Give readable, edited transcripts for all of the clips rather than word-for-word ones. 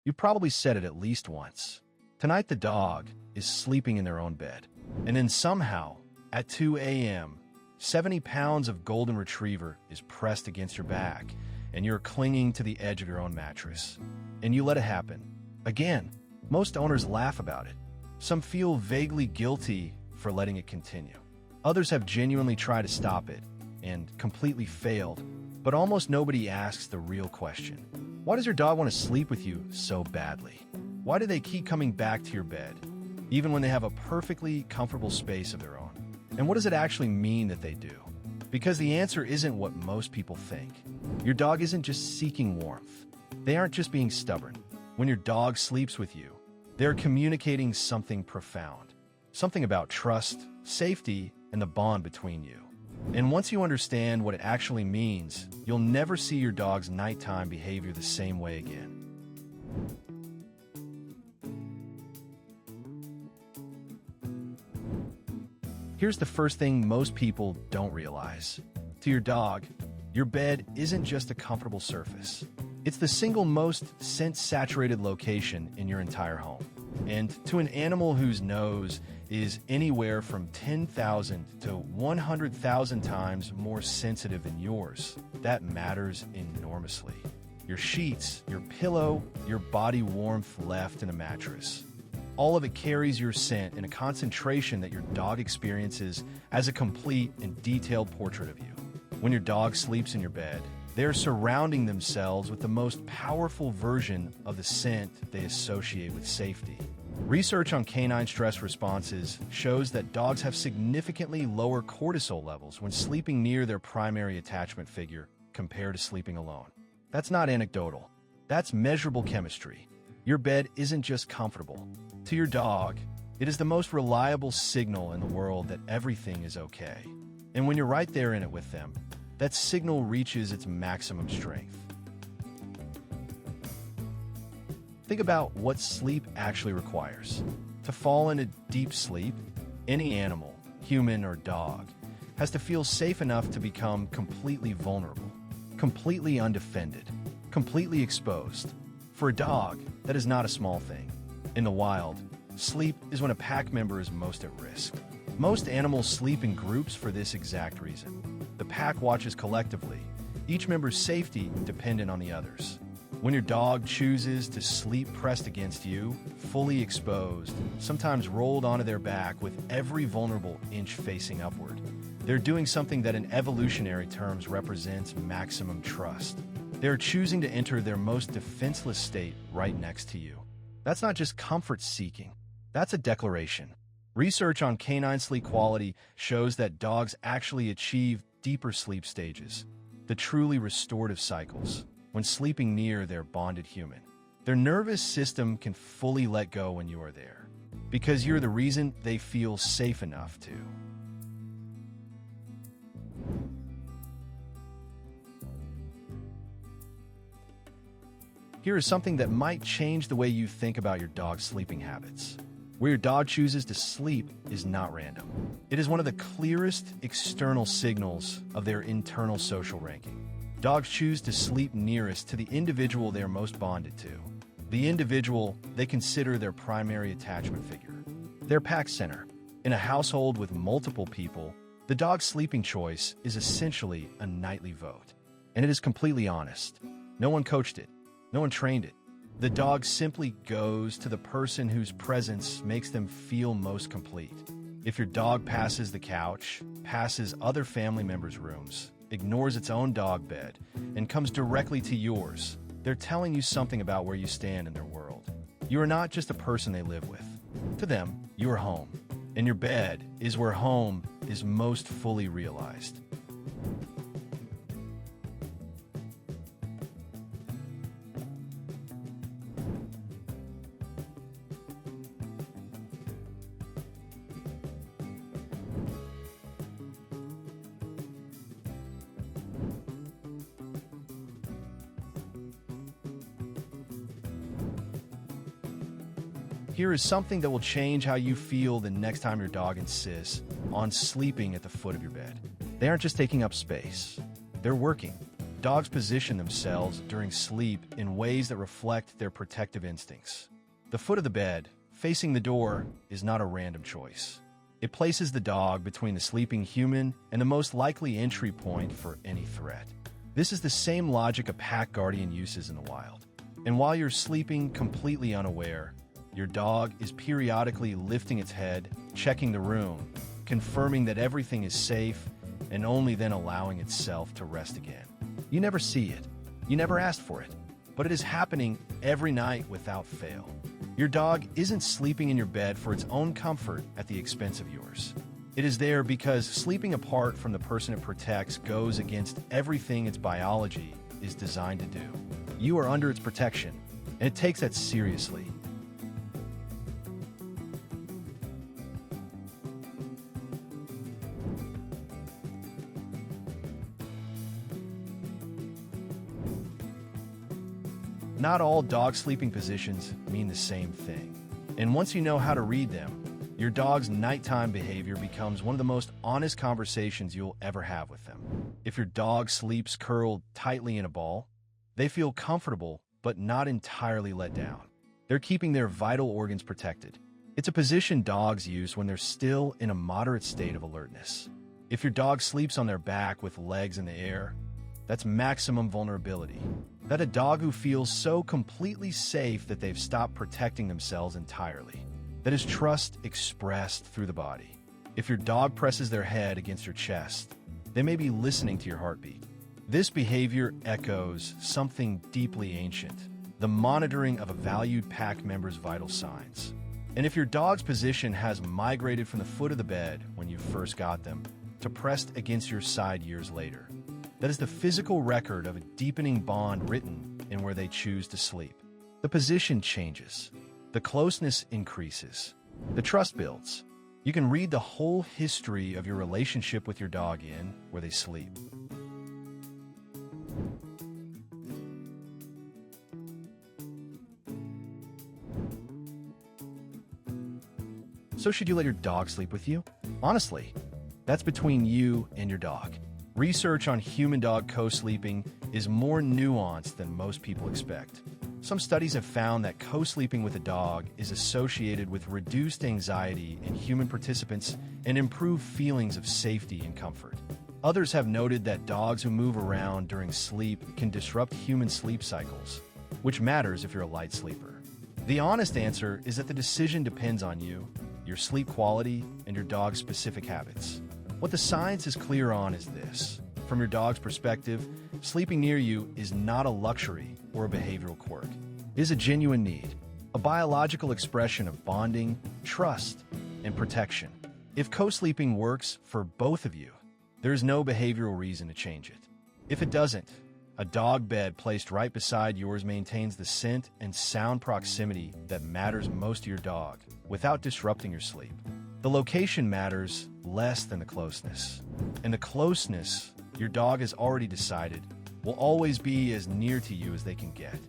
You've probably said it at least once. Tonight the dog is sleeping in their own bed. And then somehow, at 2 a.m., 70 pounds of golden retriever is pressed against your back, and you're clinging to the edge of your own mattress. And you let it happen. Again, most owners laugh about it. Some feel vaguely guilty for letting it continue. Others have genuinely tried to stop it and completely failed, but almost nobody asks the real question. Why does your dog want to sleep with you so badly? Why do they keep coming back to your bed, even when they have a perfectly comfortable space of their own? And what does it actually mean that they do? Because the answer isn't what most people think. Your dog isn't just seeking warmth. They aren't just being stubborn. When your dog sleeps with you, they're communicating something profound. Something about trust, safety, and the bond between you. And once you understand what it actually means, you'll never see your dog's nighttime behavior the same way again. Here's the first thing most people don't realize. To your dog, your bed isn't just a comfortable surface. It's the single most scent-saturated location in your entire home. And to an animal whose nose is anywhere from 10,000 to 100,000 times more sensitive than yours, that matters enormously. Your sheets, your pillow, your body warmth left in a mattress. All of it carries your scent in a concentration that your dog experiences as a complete and detailed portrait of you. When your dog sleeps in your bed, they're surrounding themselves with the most powerful version of the scent they associate with safety. Research on canine stress responses shows that dogs have significantly lower cortisol levels when sleeping near their primary attachment figure compared to sleeping alone. That's not anecdotal. That's measurable chemistry. Your bed isn't just comfortable. To your dog, it is the most reliable signal in the world that everything is okay. And when you're right there in it with them, that signal reaches its maximum strength. Think about what sleep actually requires. To fall into deep sleep, any animal, human or dog, has to feel safe enough to become completely vulnerable, completely undefended, completely exposed. For a dog, that is not a small thing. In the wild, sleep is when a pack member is most at risk. Most animals sleep in groups for this exact reason. The pack watches collectively, each member's safety dependent on the others. When your dog chooses to sleep pressed against you, fully exposed, sometimes rolled onto their back with every vulnerable inch facing upward, they're doing something that in evolutionary terms represents maximum trust. They're choosing to enter their most defenseless state right next to you. That's not just comfort seeking, that's a declaration. Research on canine sleep quality shows that dogs actually achieve deeper sleep stages, the truly restorative cycles, when sleeping near their bonded human. Their nervous system can fully let go when you are there, because you're the reason they feel safe enough to. Here is something that might change the way you think about your dog's sleeping habits. Where your dog chooses to sleep is not random. It is one of the clearest external signals of their internal social ranking. Dogs choose to sleep nearest to the individual they are most bonded to, the individual they consider their primary attachment figure, their pack center. In a household with multiple people, the dog's sleeping choice is essentially a nightly vote. And it is completely honest. No one coached it. No one trained it. The dog simply goes to the person whose presence makes them feel most complete. If your dog passes the couch, passes other family members' rooms, ignores its own dog bed, and comes directly to yours, they're telling you something about where you stand in their world. You are not just a person they live with. To them, you are home. And your bed is where home is most fully realized. Here is something that will change how you feel the next time your dog insists on sleeping at the foot of your bed. They aren't just taking up space. They're working. Dogs position themselves during sleep in ways that reflect their protective instincts. The foot of the bed, facing the door, is not a random choice. It places the dog between the sleeping human and the most likely entry point for any threat. This is the same logic a pack guardian uses in the wild. And while you're sleeping completely unaware, your dog is periodically lifting its head, checking the room, confirming that everything is safe, and only then allowing itself to rest again. You never see it. You never asked for it. But it is happening every night without fail. Your dog isn't sleeping in your bed for its own comfort at the expense of yours. It is there because sleeping apart from the person it protects goes against everything its biology is designed to do. You are under its protection, and it takes that seriously. Not all dog sleeping positions mean the same thing. And once you know how to read them, your dog's nighttime behavior becomes one of the most honest conversations you'll ever have with them. If your dog sleeps curled tightly in a ball, they feel comfortable but not entirely let down. They're keeping their vital organs protected. It's a position dogs use when they're still in a moderate state of alertness. If your dog sleeps on their back with legs in the air, that's maximum vulnerability. That's a dog who feels so completely safe that they've stopped protecting themselves entirely. That is trust expressed through the body. If your dog presses their head against your chest, they may be listening to your heartbeat. This behavior echoes something deeply ancient, the monitoring of a valued pack member's vital signs. And if your dog's position has migrated from the foot of the bed when you first got them to pressed against your side years later, that is the physical record of a deepening bond written in where they choose to sleep. The position changes. The closeness increases. The trust builds. You can read the whole history of your relationship with your dog in where they sleep. So should you let your dog sleep with you? Honestly, that's between you and your dog. Research on human-dog co-sleeping is more nuanced than most people expect. Some studies have found that co-sleeping with a dog is associated with reduced anxiety in human participants and improved feelings of safety and comfort. Others have noted that dogs who move around during sleep can disrupt human sleep cycles, which matters if you're a light sleeper. The honest answer is that the decision depends on you, your sleep quality, and your dog's specific habits. What the science is clear on is this. From your dog's perspective, sleeping near you is not a luxury or a behavioral quirk. It is a genuine need, a biological expression of bonding, trust, and protection. If co-sleeping works for both of you, there is no behavioral reason to change it. If it doesn't, a dog bed placed right beside yours maintains the scent and sound proximity that matters most to your dog without disrupting your sleep. The location matters less than the closeness. And the closeness, your dog has already decided, will always be as near to you as they can get.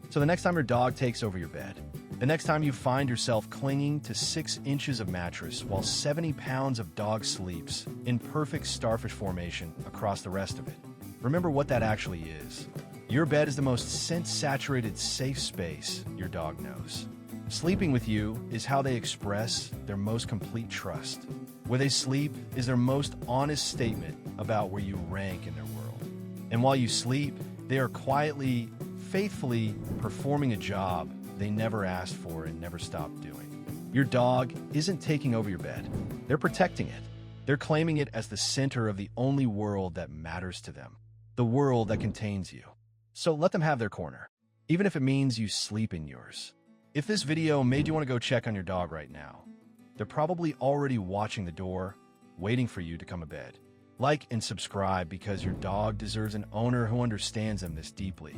So the next time your dog takes over your bed, the next time you find yourself clinging to 6 inches of mattress while 70 pounds of dog sleeps in perfect starfish formation across the rest of it, remember what that actually is. Your bed is the most scent-saturated safe space your dog knows. Sleeping with you is how they express their most complete trust. Where they sleep is their most honest statement about where you rank in their world. And while you sleep, they are quietly, faithfully performing a job they never asked for and never stopped doing. Your dog isn't taking over your bed. They're protecting it. They're claiming it as the center of the only world that matters to them, the world that contains you. So let them have their corner, even if it means you sleep in yours. If this video made you want to go check on your dog right now, they're probably already watching the door, waiting for you to come to bed. Like and subscribe because your dog deserves an owner who understands them this deeply.